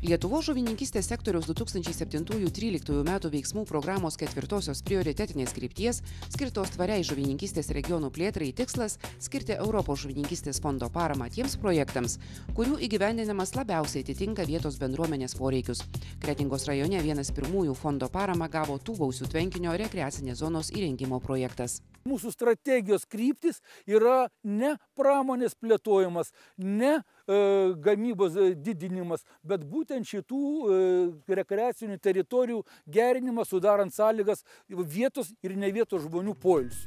Lietuvos žuvininkystės sektoriaus 2007-2013 metų veiksmų programos 4-osios prioritetinės krypties skirtos tvariai žuvininkystės regionų plėtrai tikslas skirti Europos žuvininkystės fondo paramą tiems projektams, kurių įgyvendinimas labiausiai atitinka vietos bendruomenės poreikius. Kretingos rajone vienas pirmųjų fondo paramą gavo Tūbausių tvenkinio rekreacinės zonos įrengimo projektas. Mūsų strategijos kryptis yra ne pramonės plėtojimas, ne gamybos didinimas, bet būtent šitų rekreacinių teritorijų gerinimas, sudarant sąlygas vietos ir ne vietos žmonių poilsiui.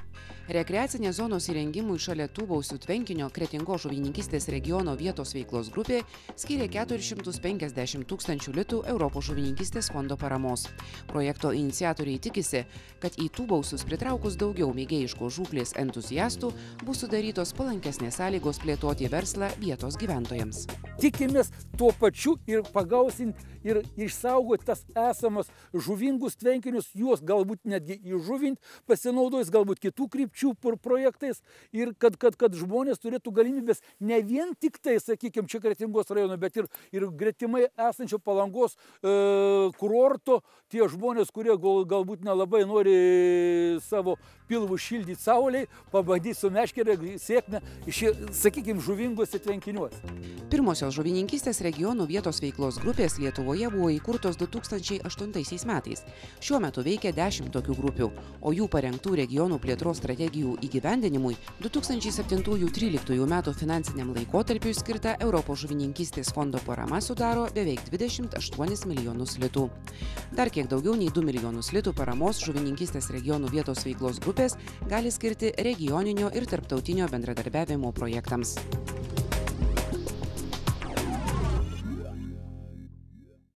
Rekreacinės zonos įrengimui šalia Tūbausių tvenkinio Kretingos žuvininkystės regiono vietos veiklos grupė skyrė 450 000 litų Europos žuvininkystės fondo paramos. Projekto iniciatoriai tikisi, kad į Tūbausius pritraukus daugiau mėgėjiškos žūklės entuziastų bus sudarytos palankesnės sąlygos plėtoti verslą vietos gyventojams. Tikimės tuo pačiu ir pagausinti ir išsaugoti tas esamas žuvingus tvenkinius, juos galbūt netgi įžuvinti, pasinaudojus galbūt kitų krypčių projektais ir kad žmonės turėtų galimybės ne vien tik tai, sakykime, čia Kretingos rajono, bet ir gretimai esančio Palangos kurorto, tie žmonės, kurie galbūt nelabai nori savo pilvų šildyti saulei, pabandyti su meškere sėkmę, sakykime, žuvingose tvenkiniuose. Pirmosios žuvininkystės regionų vietos veiklos grupės Lietuvoje buvo įkurtos 2008 metais. Šiuo metu veikia 10 tokių grupių, o jų parengtų regionų plėtros strategijų įgyvendinimui 2007-2013 metų finansiniam laikotarpiui skirta Europos žuvininkystės fondo parama sudaro beveik 28 milijonus litų. Dar kiek daugiau nei 2 milijonus litų paramos žuvininkystės regionų vietos veiklos grupės gali skirti regioninio ir tarptautinio bendradarbiavimo projektams.